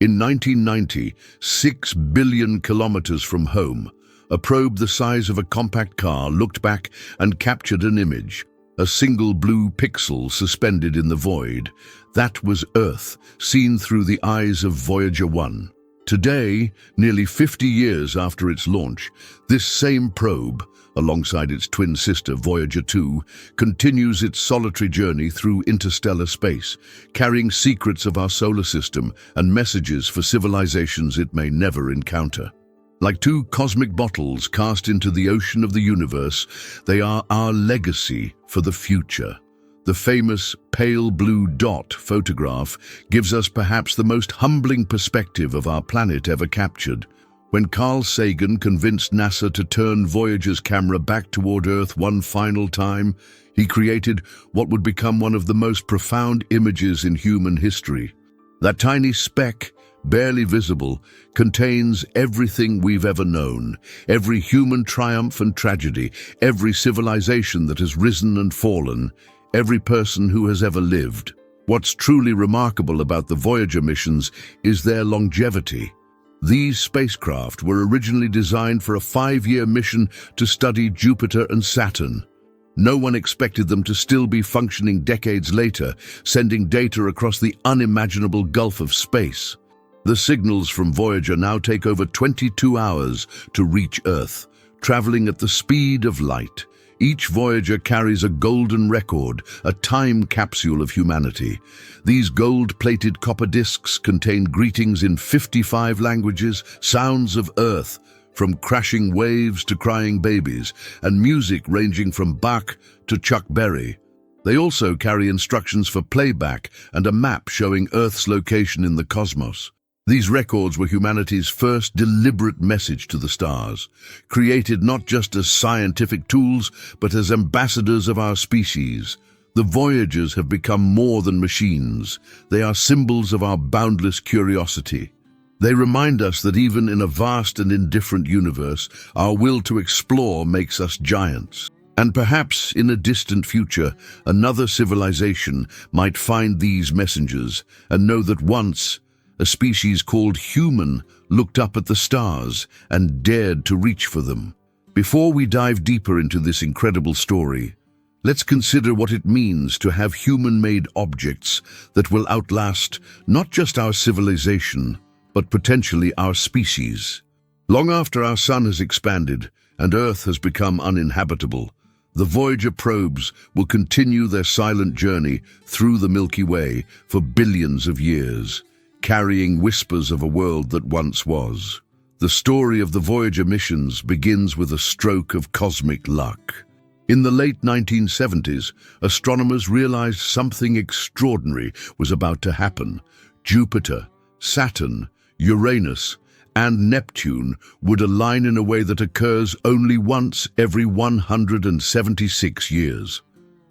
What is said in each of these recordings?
In 1990, 6 billion kilometers from home, a probe the size of a compact car looked back and captured an image, a single blue pixel suspended in the void. That was Earth, seen through the eyes of Voyager 1. Today, nearly 50 years after its launch, this same probe, alongside its twin sister Voyager 2, continues its solitary journey through interstellar space, carrying secrets of our solar system and messages for civilizations it may never encounter. Like two cosmic bottles cast into the ocean of the universe, they are our legacy for the future. The famous pale blue dot photograph gives us perhaps the most humbling perspective of our planet ever captured. When Carl Sagan convinced NASA to turn Voyager's camera back toward Earth one final time, he created what would become one of the most profound images in human history. That tiny speck, barely visible, contains everything we've ever known, every human triumph and tragedy, every civilization that has risen and fallen, every person who has ever lived. What's truly remarkable about the Voyager missions is their longevity. These spacecraft were originally designed for a 5-year mission to study Jupiter and Saturn. No one expected them to still be functioning decades later, sending data across the unimaginable gulf of space. The signals from Voyager now take over 22 hours to reach Earth, traveling at the speed of light. Each Voyager carries a golden record, a time capsule of humanity. These gold-plated copper discs contain greetings in 55 languages, sounds of Earth, from crashing waves to crying babies, and music ranging from Bach to Chuck Berry. They also carry instructions for playback and a map showing Earth's location in the cosmos. These records were humanity's first deliberate message to the stars, created not just as scientific tools, but as ambassadors of our species. The Voyagers have become more than machines. They are symbols of our boundless curiosity. They remind us that even in a vast and indifferent universe, our will to explore makes us giants. And perhaps in a distant future, another civilization might find these messengers and know that once, a species called human looked up at the stars and dared to reach for them. Before we dive deeper into this incredible story, let's consider what it means to have human-made objects that will outlast not just our civilization, but potentially our species. Long after our sun has expanded and Earth has become uninhabitable, the Voyager probes will continue their silent journey through the Milky Way for billions of years, carrying whispers of a world that once was. The story of the Voyager missions begins with a stroke of cosmic luck. In the late 1970s, astronomers realized something extraordinary was about to happen. Jupiter, Saturn, Uranus, and Neptune would align in a way that occurs only once every 176 years.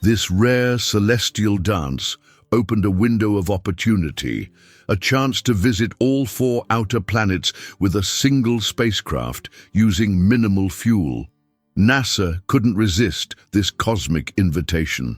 This rare celestial dance opened a window of opportunity, a chance to visit all 4 outer planets with a single spacecraft using minimal fuel. NASA couldn't resist this cosmic invitation.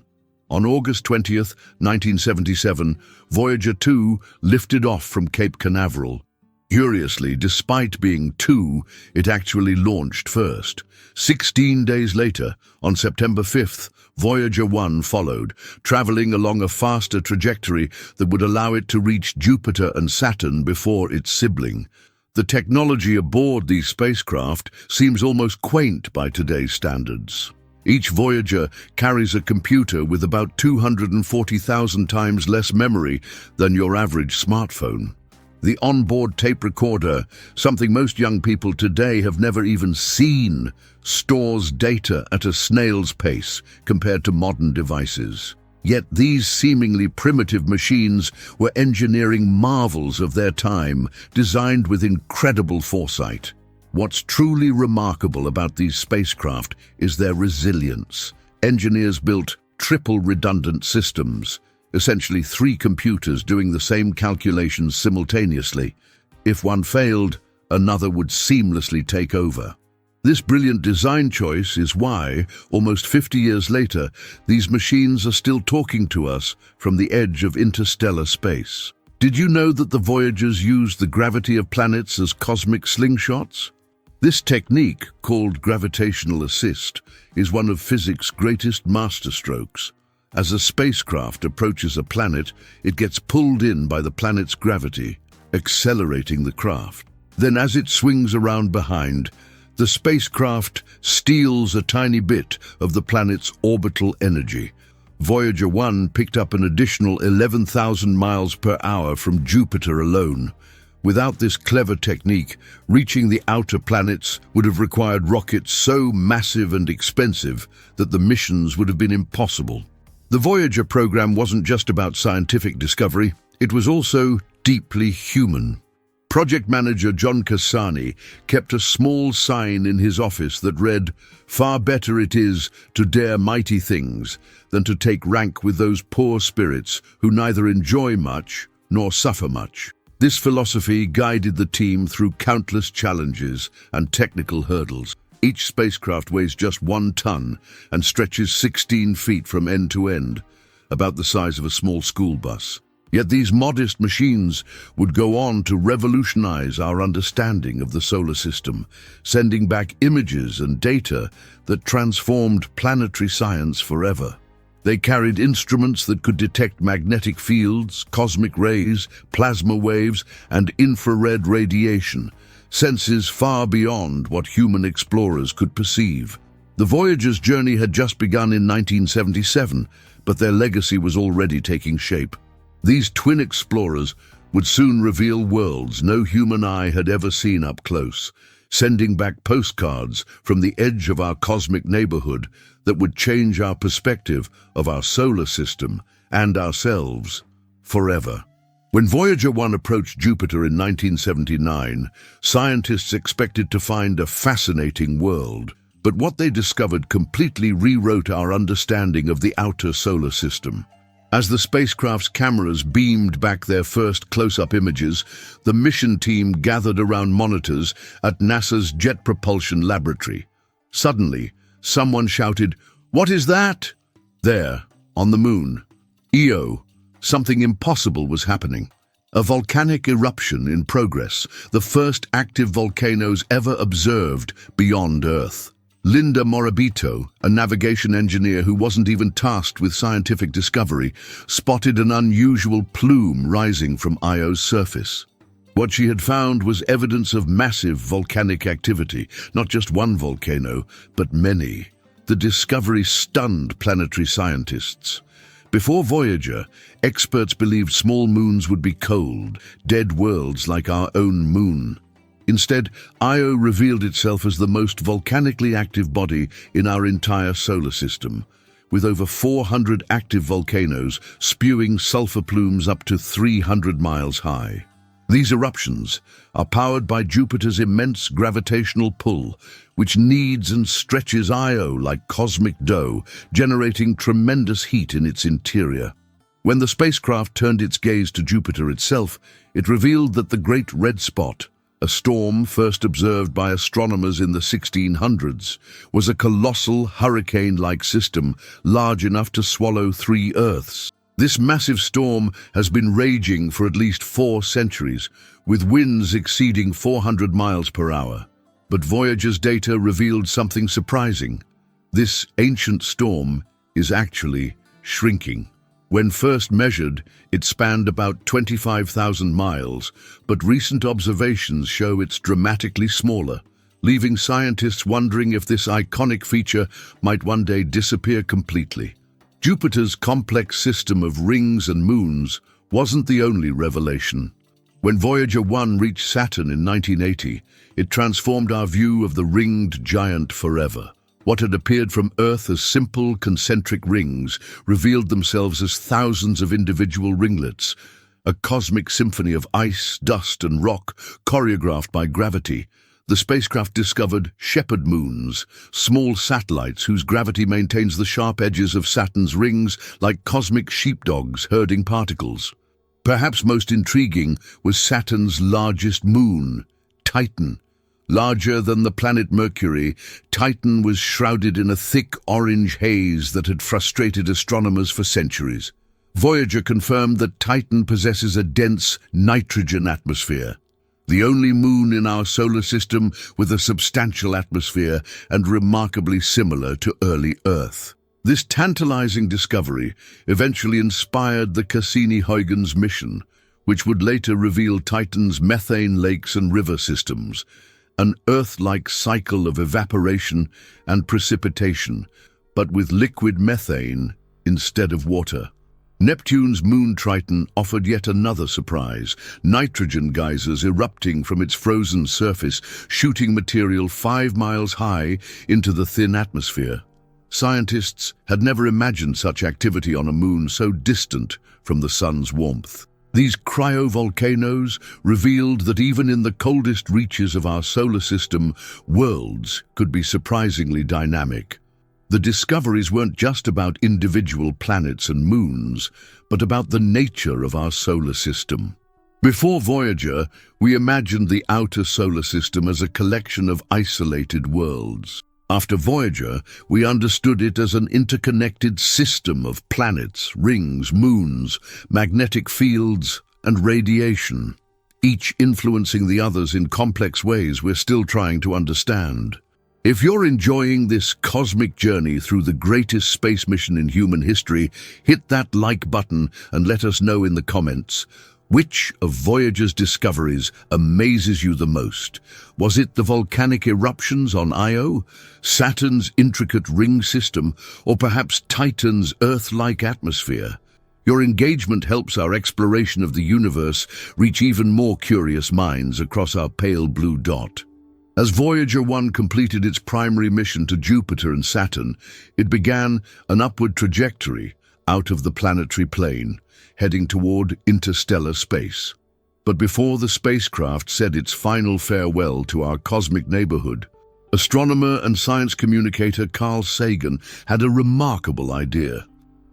On August 20th, 1977, Voyager 2 lifted off from Cape Canaveral. Curiously, despite being 2, it actually launched first. 16 days later, on September 5th, Voyager 1 followed, traveling along a faster trajectory that would allow it to reach Jupiter and Saturn before its sibling. The technology aboard these spacecraft seems almost quaint by today's standards. Each Voyager carries a computer with about 240,000 times less memory than your average smartphone. The onboard tape recorder, something most young people today have never even seen, stores data at a snail's pace compared to modern devices. Yet these seemingly primitive machines were engineering marvels of their time, designed with incredible foresight. What's truly remarkable about these spacecraft is their resilience. Engineers built triple redundant systems, essentially 3 computers doing the same calculations simultaneously. If one failed, another would seamlessly take over. This brilliant design choice is why, almost 50 years later, these machines are still talking to us from the edge of interstellar space. Did you know that the Voyagers used the gravity of planets as cosmic slingshots? This technique, called gravitational assist, is one of physics' greatest masterstrokes. As a spacecraft approaches a planet, it gets pulled in by the planet's gravity, accelerating the craft. Then as it swings around behind, the spacecraft steals a tiny bit of the planet's orbital energy. Voyager 1 picked up an additional 11,000 miles per hour from Jupiter alone. Without this clever technique, reaching the outer planets would have required rockets so massive and expensive that the missions would have been impossible. The Voyager program wasn't just about scientific discovery, it was also deeply human. Project manager John Cassani kept a small sign in his office that read, "Far better it is to dare mighty things than to take rank with those poor spirits who neither enjoy much nor suffer much." This philosophy guided the team through countless challenges and technical hurdles. Each spacecraft weighs just 1 ton and stretches 16 feet from end to end, about the size of a small school bus. Yet these modest machines would go on to revolutionize our understanding of the solar system, sending back images and data that transformed planetary science forever. They carried instruments that could detect magnetic fields, cosmic rays, plasma waves, and infrared radiation, senses far beyond what human explorers could perceive. The Voyager's journey had just begun in 1977, but their legacy was already taking shape. These twin explorers would soon reveal worlds no human eye had ever seen up close, sending back postcards from the edge of our cosmic neighborhood that would change our perspective of our solar system and ourselves forever. When Voyager 1 approached Jupiter in 1979, scientists expected to find a fascinating world, but what they discovered completely rewrote our understanding of the outer solar system. As the spacecraft's cameras beamed back their first close-up images, the mission team gathered around monitors at NASA's Jet Propulsion Laboratory. Suddenly, someone shouted, "What is that?" There, on the moon, Io, something impossible was happening. A volcanic eruption in progress, the first active volcanoes ever observed beyond Earth. Linda Morabito, a navigation engineer who wasn't even tasked with scientific discovery, spotted an unusual plume rising from Io's surface. What she had found was evidence of massive volcanic activity, not just one volcano, but many. The discovery stunned planetary scientists. Before Voyager, experts believed small moons would be cold, dead worlds like our own moon. Instead, Io revealed itself as the most volcanically active body in our entire solar system, with over 400 active volcanoes spewing sulfur plumes up to 300 miles high. These eruptions are powered by Jupiter's immense gravitational pull, which kneads and stretches Io like cosmic dough, generating tremendous heat in its interior. When the spacecraft turned its gaze to Jupiter itself, it revealed that the Great Red Spot, a storm first observed by astronomers in the 1600s, was a colossal hurricane-like system large enough to swallow 3 Earths. This massive storm has been raging for at least 4 centuries, with winds exceeding 400 miles per hour. But Voyager's data revealed something surprising. This ancient storm is actually shrinking. When first measured, it spanned about 25,000 miles, but recent observations show it's dramatically smaller, leaving scientists wondering if this iconic feature might one day disappear completely. Jupiter's complex system of rings and moons wasn't the only revelation. When Voyager 1 reached Saturn in 1980, it transformed our view of the ringed giant forever. What had appeared from Earth as simple concentric rings revealed themselves as thousands of individual ringlets, a cosmic symphony of ice, dust, and rock choreographed by gravity. The spacecraft discovered shepherd moons, small satellites whose gravity maintains the sharp edges of Saturn's rings like cosmic sheepdogs herding particles. Perhaps most intriguing was Saturn's largest moon, Titan. Larger than the planet Mercury, Titan was shrouded in a thick orange haze that had frustrated astronomers for centuries. Voyager confirmed that Titan possesses a dense nitrogen atmosphere, the only moon in our solar system with a substantial atmosphere and remarkably similar to early Earth. This tantalizing discovery eventually inspired the Cassini-Huygens mission, which would later reveal Titan's methane lakes and river systems, an Earth-like cycle of evaporation and precipitation, but with liquid methane instead of water. Neptune's moon Triton offered yet another surprise, nitrogen geysers erupting from its frozen surface, shooting material 5 miles high into the thin atmosphere. Scientists had never imagined such activity on a moon so distant from the sun's warmth. These cryovolcanoes revealed that even in the coldest reaches of our solar system, worlds could be surprisingly dynamic. The discoveries weren't just about individual planets and moons, but about the nature of our solar system. Before Voyager, we imagined the outer solar system as a collection of isolated worlds. After Voyager, we understood it as an interconnected system of planets, rings, moons, magnetic fields, and radiation, each influencing the others in complex ways we're still trying to understand. If you're enjoying this cosmic journey through the greatest space mission in human history, hit that like button and let us know in the comments. Which of Voyager's discoveries amazes you the most? Was it the volcanic eruptions on Io, Saturn's intricate ring system, or perhaps Titan's Earth-like atmosphere? Your engagement helps our exploration of the universe reach even more curious minds across our pale blue dot. As Voyager 1 completed its primary mission to Jupiter and Saturn, it began an upward trajectory out of the planetary plane, heading toward interstellar space. But before the spacecraft said its final farewell to our cosmic neighborhood, astronomer and science communicator Carl Sagan had a remarkable idea.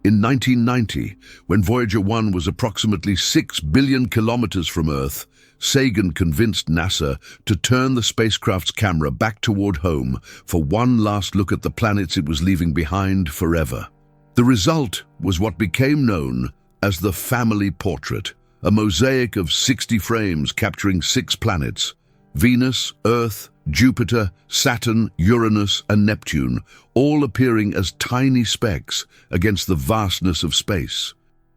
In 1990, when Voyager 1 was approximately 6 billion kilometers from Earth, Sagan convinced NASA to turn the spacecraft's camera back toward home for one last look at the planets it was leaving behind forever. The result was what became known as the family portrait, a mosaic of 60 frames capturing 6 planets: Venus, Earth, Jupiter, Saturn, Uranus, and Neptune, all appearing as tiny specks against the vastness of space.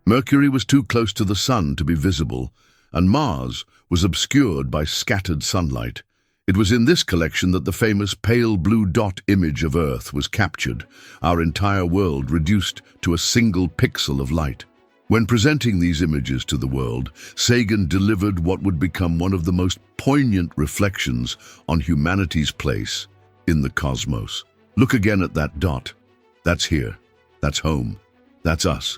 Mercury was too close to the Sun to be visible, and Mars was obscured by scattered sunlight. It was in this collection that the famous pale blue dot image of Earth was captured, our entire world reduced to a single pixel of light. When presenting these images to the world, Sagan delivered what would become one of the most poignant reflections on humanity's place in the cosmos. Look again at that dot. That's here. That's home. That's us.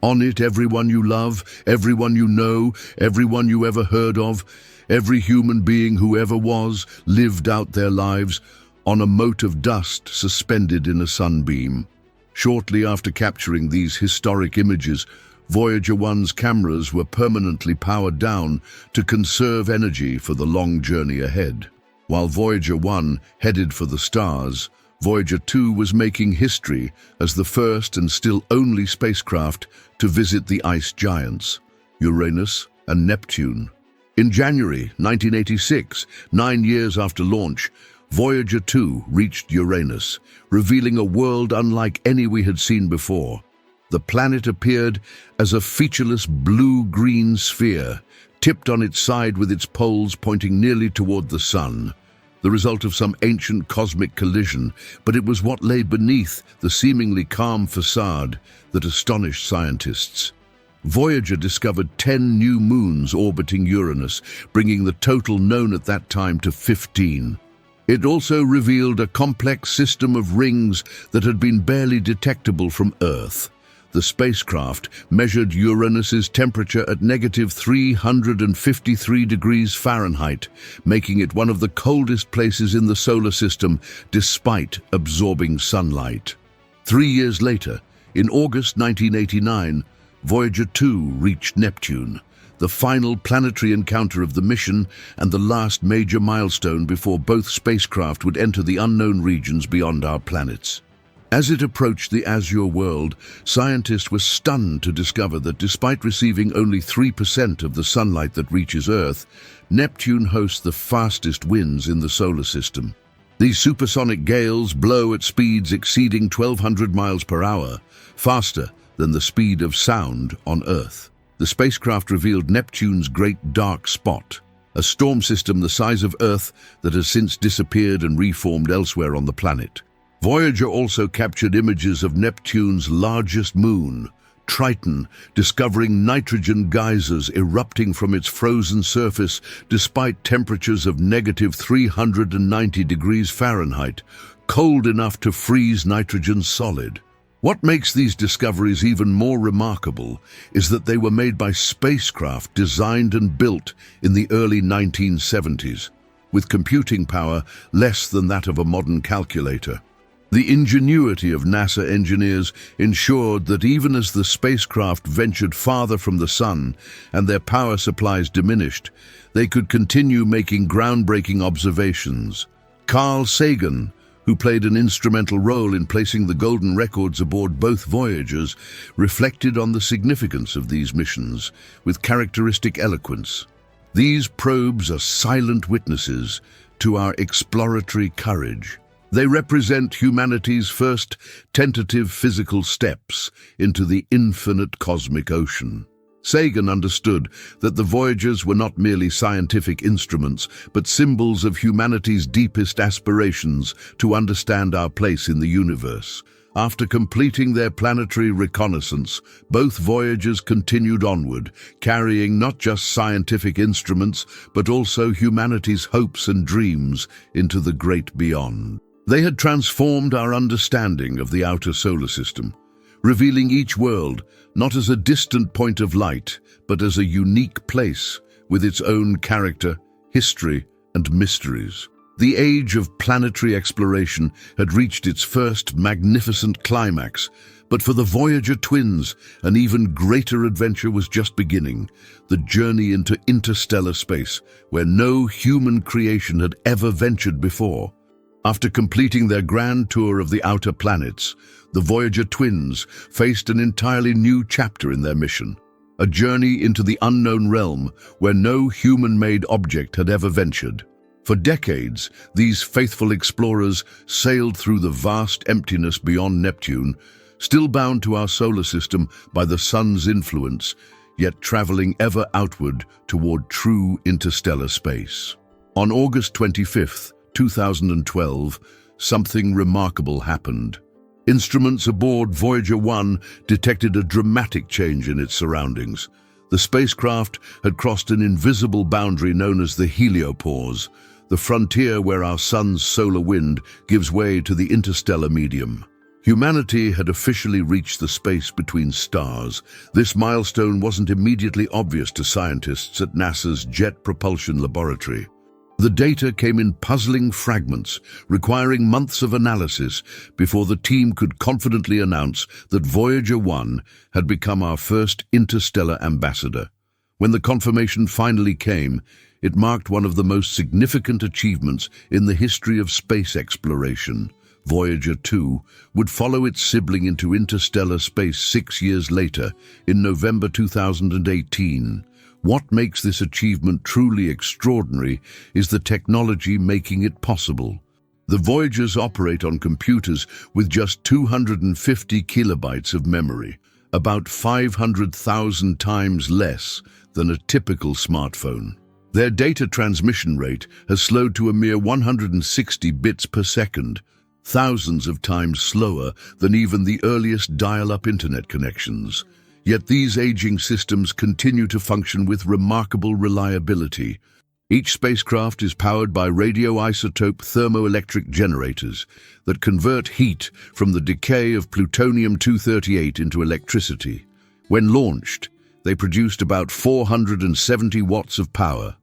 On it, everyone you love, everyone you know, everyone you ever heard of, every human being who ever was, lived out their lives on a mote of dust suspended in a sunbeam. Shortly after capturing these historic images, Voyager 1's cameras were permanently powered down to conserve energy for the long journey ahead. While Voyager 1 headed for the stars, Voyager 2 was making history as the first and still only spacecraft to visit the ice giants, Uranus and Neptune. In January 1986, 9 years after launch, Voyager 2 reached Uranus, revealing a world unlike any we had seen before. The planet appeared as a featureless blue-green sphere, tipped on its side with its poles pointing nearly toward the sun, the result of some ancient cosmic collision, but it was what lay beneath the seemingly calm facade that astonished scientists. Voyager discovered 10 new moons orbiting Uranus, bringing the total known at that time to 15. It also revealed a complex system of rings that had been barely detectable from Earth. The spacecraft measured Uranus's temperature at -353 degrees Fahrenheit, making it one of the coldest places in the solar system despite absorbing sunlight. 3 years later, in August 1989, Voyager 2 reached Neptune, the final planetary encounter of the mission and the last major milestone before both spacecraft would enter the unknown regions beyond our planets. As it approached the azure world, scientists were stunned to discover that despite receiving only 3% of the sunlight that reaches Earth, Neptune hosts the fastest winds in the solar system. These supersonic gales blow at speeds exceeding 1,200 miles per hour, faster than the speed of sound on Earth. The spacecraft revealed Neptune's great dark spot, a storm system the size of Earth that has since disappeared and reformed elsewhere on the planet. Voyager also captured images of Neptune's largest moon, Triton, discovering nitrogen geysers erupting from its frozen surface despite temperatures of negative 390 degrees Fahrenheit, cold enough to freeze nitrogen solid. What makes these discoveries even more remarkable is that they were made by spacecraft designed and built in the early 1970s, with computing power less than that of a modern calculator. The ingenuity of NASA engineers ensured that even as the spacecraft ventured farther from the Sun and their power supplies diminished, they could continue making groundbreaking observations. Carl Sagan, who played an instrumental role in placing the golden records aboard both Voyagers, reflected on the significance of these missions with characteristic eloquence. These probes are silent witnesses to our exploratory courage. They represent humanity's first tentative physical steps into the infinite cosmic ocean. Sagan understood that the Voyagers were not merely scientific instruments, but symbols of humanity's deepest aspirations to understand our place in the universe. After completing their planetary reconnaissance, both Voyagers continued onward, carrying not just scientific instruments, but also humanity's hopes and dreams into the great beyond. They had transformed our understanding of the outer solar system, revealing each world not as a distant point of light, but as a unique place with its own character, history, and mysteries. The age of planetary exploration had reached its first magnificent climax, but for the Voyager twins, an even greater adventure was just beginning, the journey into interstellar space, where no human creation had ever ventured before. After completing their grand tour of the outer planets, the Voyager twins faced an entirely new chapter in their mission, a journey into the unknown realm where no human-made object had ever ventured. For decades, these faithful explorers sailed through the vast emptiness beyond Neptune, still bound to our solar system by the sun's influence, yet traveling ever outward toward true interstellar space. On August 25th, 2012, something remarkable happened. Instruments aboard Voyager 1 detected a dramatic change in its surroundings. The spacecraft had crossed an invisible boundary known as the heliopause, the frontier where our sun's solar wind gives way to the interstellar medium. Humanity had officially reached the space between stars. This milestone wasn't immediately obvious to scientists at NASA's Jet Propulsion Laboratory. The data came in puzzling fragments, requiring months of analysis before the team could confidently announce that Voyager 1 had become our first interstellar ambassador. When the confirmation finally came, it marked one of the most significant achievements in the history of space exploration. Voyager 2 would follow its sibling into interstellar space 6 years later, in November 2018. What makes this achievement truly extraordinary is the technology making it possible. The Voyagers operate on computers with just 250 kilobytes of memory, about 500,000 times less than a typical smartphone. Their data transmission rate has slowed to a mere 160 bits per second, thousands of times slower than even the earliest dial-up internet connections. Yet these aging systems continue to function with remarkable reliability. Each spacecraft is powered by radioisotope thermoelectric generators that convert heat from the decay of plutonium-238 into electricity. When launched, they produced about 470 watts of power,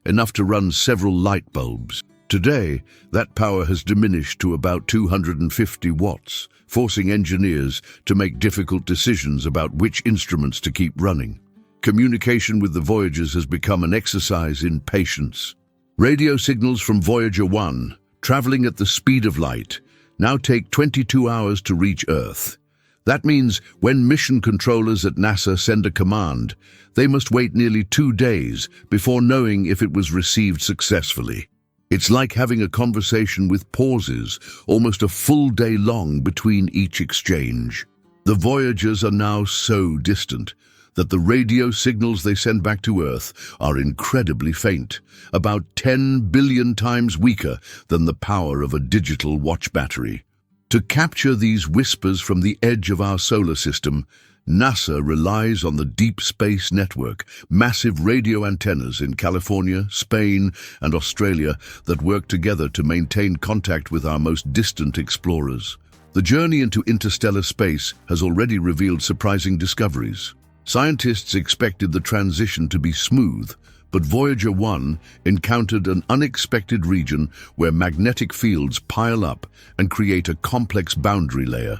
enough to run several light bulbs. Today, that power has diminished to about 250 watts, forcing engineers to make difficult decisions about which instruments to keep running. Communication with the Voyagers has become an exercise in patience. Radio signals from Voyager 1, traveling at the speed of light, now take 22 hours to reach Earth. That means when mission controllers at NASA send a command, they must wait nearly 2 days before knowing if it was received successfully. It's like having a conversation with pauses, almost a full day long between each exchange. The Voyagers are now so distant that the radio signals they send back to Earth are incredibly faint, about 10 billion times weaker than the power of a digital watch battery. To capture these whispers from the edge of our solar system, NASA relies on the Deep Space Network, massive radio antennas in California, Spain, and Australia that work together to maintain contact with our most distant explorers. The journey into interstellar space has already revealed surprising discoveries. Scientists expected the transition to be smooth, but Voyager 1 encountered an unexpected region where magnetic fields pile up and create a complex boundary layer.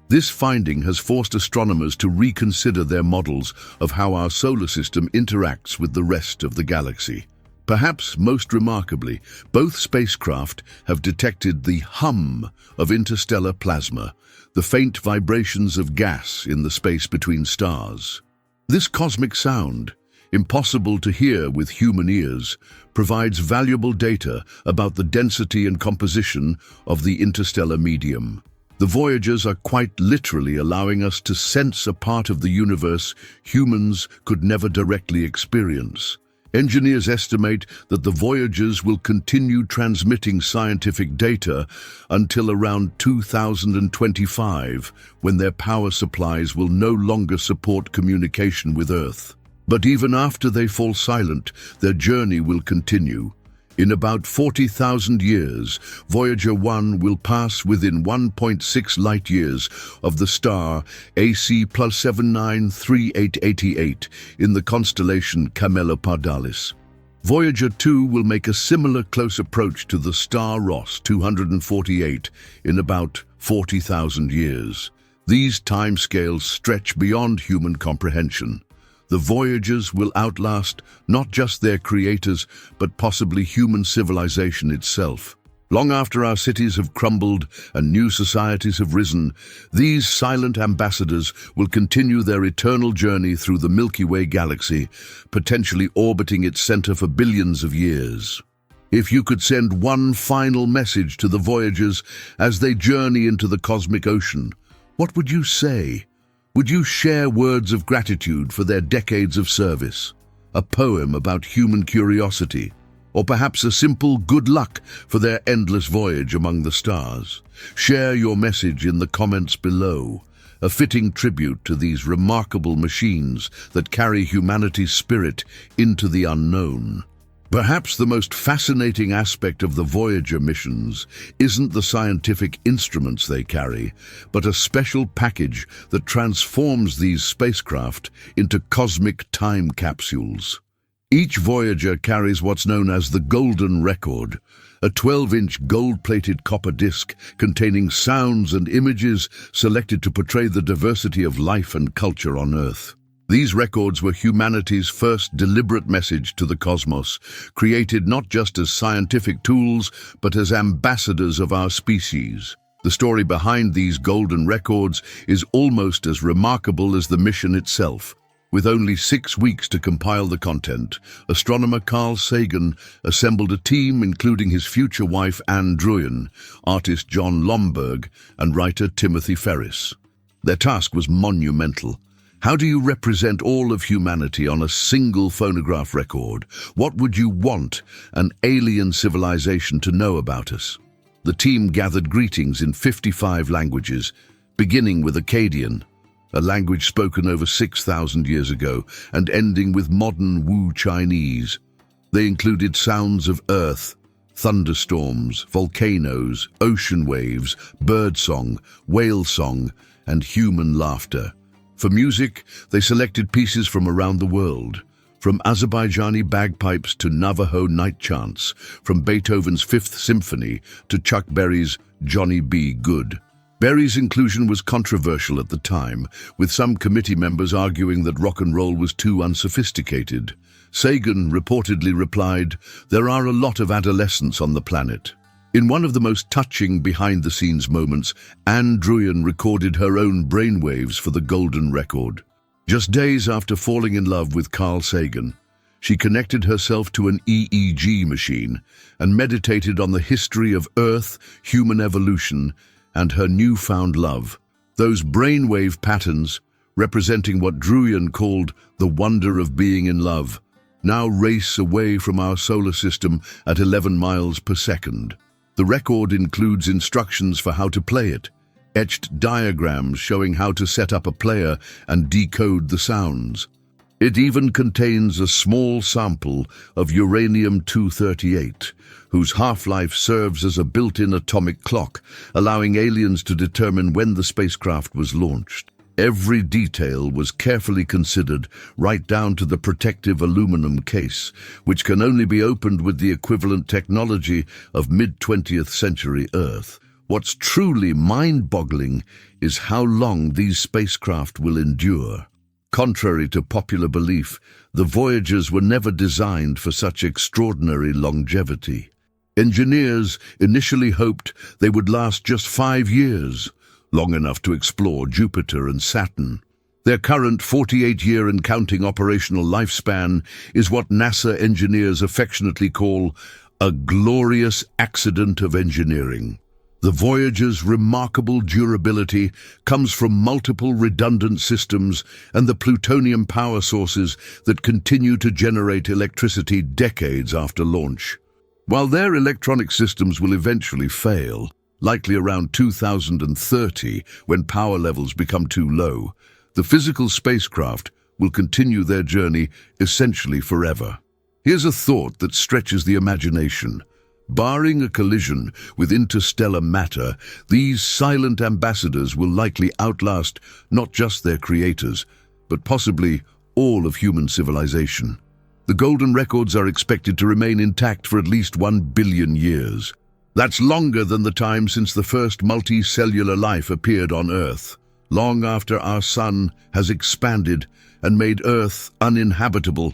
This finding has forced astronomers to reconsider their models of how our solar system interacts with the rest of the galaxy. Perhaps most remarkably, both spacecraft have detected the hum of interstellar plasma, the faint vibrations of gas in the space between stars. This cosmic sound, impossible to hear with human ears, provides valuable data about the density and composition of the interstellar medium. The Voyagers are quite literally allowing us to sense a part of the universe humans could never directly experience. Engineers estimate that the Voyagers will continue transmitting scientific data until around 2025, when their power supplies will no longer support communication with Earth. But even after they fall silent, their journey will continue. In about 40,000 years, Voyager 1 will pass within 1.6 light-years of the star AC plus 793888 in the constellation Camelopardalis. Voyager 2 will make a similar close approach to the star Ross 248 in about 40,000 years. These timescales stretch beyond human comprehension. The Voyagers will outlast not just their creators, but possibly human civilization itself. Long after our cities have crumbled and new societies have risen, these silent ambassadors will continue their eternal journey through the Milky Way galaxy, potentially orbiting its center for billions of years. If you could send one final message to the Voyagers as they journey into the cosmic ocean, what would you say? Would you share words of gratitude for their decades of service, a poem about human curiosity, or perhaps a simple good luck for their endless voyage among the stars? Share your message in the comments below, a fitting tribute to these remarkable machines that carry humanity's spirit into the unknown. Perhaps the most fascinating aspect of the Voyager missions isn't the scientific instruments they carry, but a special package that transforms these spacecraft into cosmic time capsules. Each Voyager carries what's known as the Golden Record, a 12-inch gold-plated copper disc containing sounds and images selected to portray the diversity of life and culture on Earth. These records were humanity's first deliberate message to the cosmos, created not just as scientific tools, but as ambassadors of our species. The story behind these golden records is almost as remarkable as the mission itself. With only 6 weeks to compile the content, astronomer Carl Sagan assembled a team including his future wife Anne Druyan, artist John Lomberg, and writer Timothy Ferris. Their task was monumental. How do you represent all of humanity on a single phonograph record? What would you want an alien civilization to know about us? The team gathered greetings in 55 languages, beginning with Akkadian, a language spoken over 6,000 years ago, and ending with modern Wu Chinese. They included sounds of Earth, thunderstorms, volcanoes, ocean waves, birdsong, whale song, and human laughter. For music, they selected pieces from around the world, from Azerbaijani bagpipes to Navajo night chants, from Beethoven's Fifth Symphony to Chuck Berry's Johnny B. Good. Berry's inclusion was controversial at the time, with some committee members arguing that rock and roll was too unsophisticated. Sagan reportedly replied, "There are a lot of adolescents on the planet. In one of the most touching behind-the-scenes moments, Anne Druyan recorded her own brainwaves for the golden record. Just days after falling in love with Carl Sagan, she connected herself to an EEG machine and meditated on the history of Earth, human evolution, and her newfound love. Those brainwave patterns, representing what Druyan called the wonder of being in love, now race away from our solar system at 11 miles per second. The record includes instructions for how to play it, etched diagrams showing how to set up a player and decode the sounds. It even contains a small sample of uranium-238, whose half-life serves as a built-in atomic clock, allowing aliens to determine when the spacecraft was launched. Every detail was carefully considered, right down to the protective aluminum case, which can only be opened with the equivalent technology of mid-20th century Earth. What's truly mind-boggling is how long these spacecraft will endure. Contrary to popular belief, the Voyagers were never designed for such extraordinary longevity. Engineers initially hoped they would last just 5 years, long enough to explore Jupiter and Saturn. Their current 48-year and counting operational lifespan is what NASA engineers affectionately call a glorious accident of engineering. The Voyager's remarkable durability comes from multiple redundant systems and the plutonium power sources that continue to generate electricity decades after launch. While their electronic systems will eventually fail, likely around 2030 when power levels become too low, the physical spacecraft will continue their journey essentially forever. Here's a thought that stretches the imagination. Barring a collision with interstellar matter, these silent ambassadors will likely outlast not just their creators, but possibly all of human civilization. The golden records are expected to remain intact for at least 1 billion years. That's longer than the time since the first multicellular life appeared on Earth, long after our sun has expanded and made Earth uninhabitable.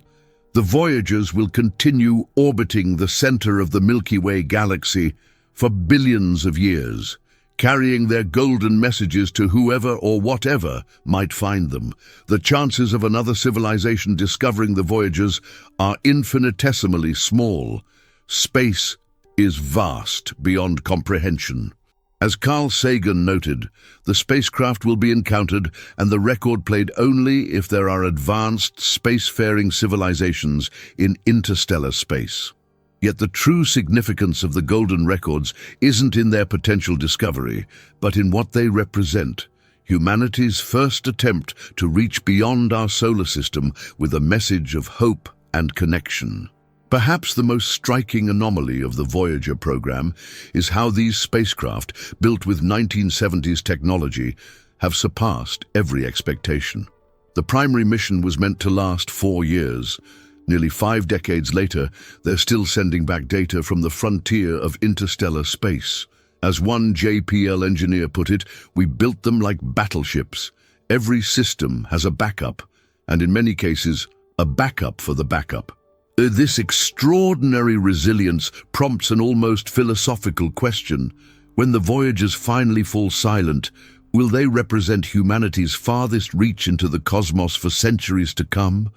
The Voyagers will continue orbiting the center of the Milky Way galaxy for billions of years, carrying their golden messages to whoever or whatever might find them. The chances of another civilization discovering the Voyagers are infinitesimally small. Space is vast beyond comprehension. As Carl Sagan noted, the spacecraft will be encountered and the record played only if there are advanced spacefaring civilizations in interstellar space. Yet the true significance of the golden records isn't in their potential discovery, but in what they represent: humanity's first attempt to reach beyond our solar system with a message of hope and connection. Perhaps the most striking anomaly of the Voyager program is how these spacecraft, built with 1970s technology, have surpassed every expectation. The primary mission was meant to last 4 years. Nearly 5 decades later, they're still sending back data from the frontier of interstellar space. As one JPL engineer put it, "We built them like battleships. Every system has a backup, and in many cases, a backup for the backup." This extraordinary resilience prompts an almost philosophical question. When the Voyagers finally fall silent, will they represent humanity's farthest reach into the cosmos for centuries to come?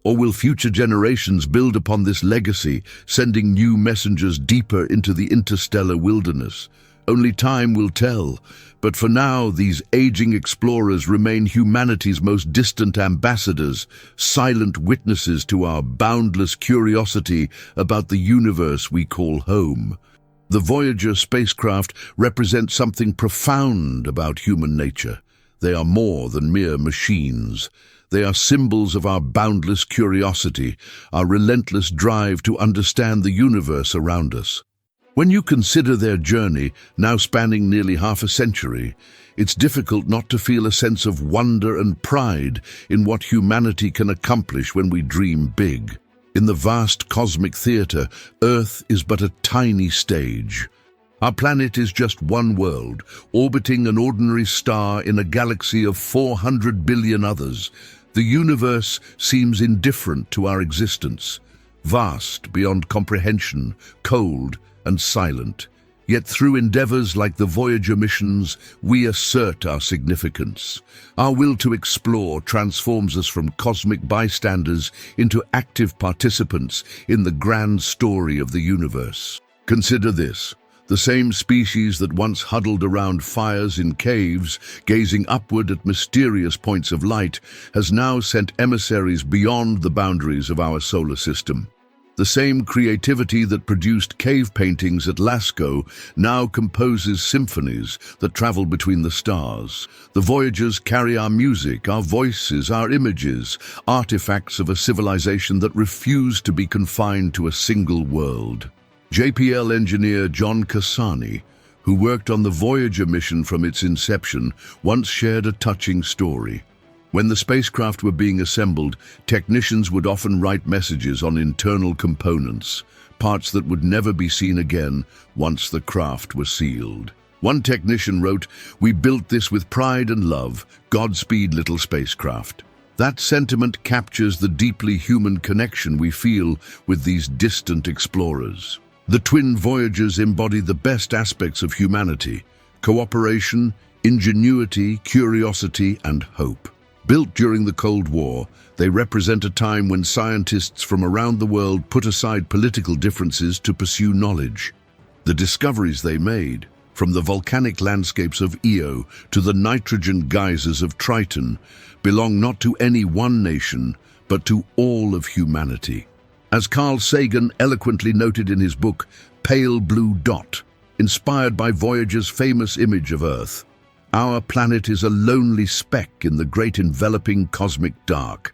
Or will future generations build upon this legacy, sending new messengers deeper into the interstellar wilderness? Only time will tell, but for now these aging explorers remain humanity's most distant ambassadors, silent witnesses to our boundless curiosity about the universe we call home. The Voyager spacecraft represent something profound about human nature. They are more than mere machines. They are symbols of our boundless curiosity, our relentless drive to understand the universe around us. When you consider their journey, now spanning nearly half a century, it's difficult not to feel a sense of wonder and pride in what humanity can accomplish when we dream big. In the vast cosmic theater, Earth is but a tiny stage. Our planet is just one world, orbiting an ordinary star in a galaxy of 400 billion others. The universe seems indifferent to our existence, vast beyond comprehension, cold and silent. Yet through endeavors like the Voyager missions, we assert our significance. Our will to explore transforms us from cosmic bystanders into active participants in the grand story of the universe. Consider this. The same species that once huddled around fires in caves, gazing upward at mysterious points of light, has now sent emissaries beyond the boundaries of our solar system. The same creativity that produced cave paintings at Lascaux now composes symphonies that travel between the stars. The Voyagers carry our music, our voices, our images, artifacts of a civilization that refused to be confined to a single world. JPL engineer John Cassani, who worked on the Voyager mission from its inception, once shared a touching story. When the spacecraft were being assembled, technicians would often write messages on internal components, parts that would never be seen again once the craft was sealed. One technician wrote, "We built this with pride and love. Godspeed, little spacecraft." That sentiment captures the deeply human connection we feel with these distant explorers. The twin Voyagers embody the best aspects of humanity: cooperation, ingenuity, curiosity, and hope. Built during the Cold War, they represent a time when scientists from around the world put aside political differences to pursue knowledge. The discoveries they made, from the volcanic landscapes of Io to the nitrogen geysers of Triton, belong not to any one nation, but to all of humanity. As Carl Sagan eloquently noted in his book, Pale Blue Dot, inspired by Voyager's famous image of Earth, our planet is a lonely speck in the great enveloping cosmic dark.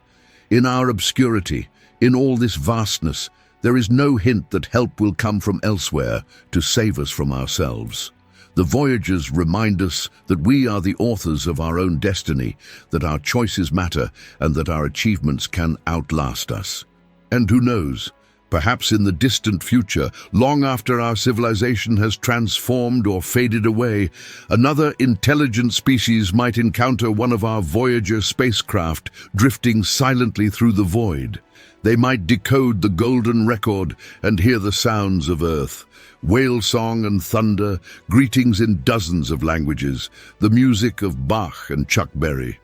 In our obscurity, in all this vastness, there is no hint that help will come from elsewhere to save us from ourselves. The Voyagers remind us that we are the authors of our own destiny, that our choices matter, and that our achievements can outlast us. And who knows, perhaps in the distant future, long after our civilization has transformed or faded away, another intelligent species might encounter one of our Voyager spacecraft drifting silently through the void. They might decode the golden record and hear the sounds of Earth. Whale song and thunder, greetings in dozens of languages, the music of Bach and Chuck Berry.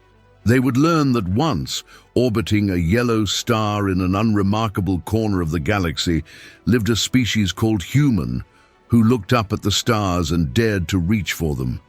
They would learn that once, orbiting a yellow star in an unremarkable corner of the galaxy, lived a species called human, who looked up at the stars and dared to reach for them.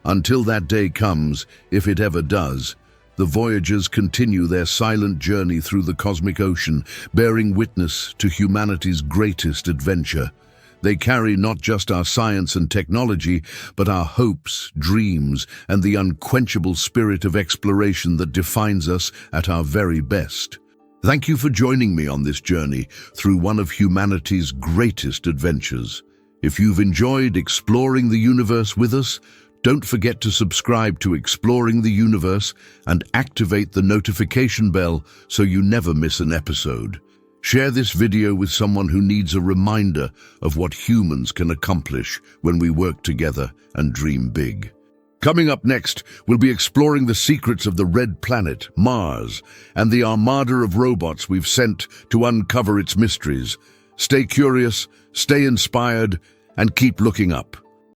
Until that day comes, if it ever does, the Voyagers continue their silent journey through the cosmic ocean, bearing witness to humanity's greatest adventure. They carry not just our science and technology, but our hopes, dreams, and the unquenchable spirit of exploration that defines us at our very best. Thank you for joining me on this journey through one of humanity's greatest adventures. If you've enjoyed exploring the universe with us, don't forget to subscribe to Exploring the Universe and activate the notification bell so you never miss an episode. Share this video with someone who needs a reminder of what humans can accomplish when we work together and dream big. Coming up next, we'll be exploring the secrets of the red planet, Mars, and the armada of robots we've sent to uncover its mysteries. Stay curious, stay inspired, and keep looking up.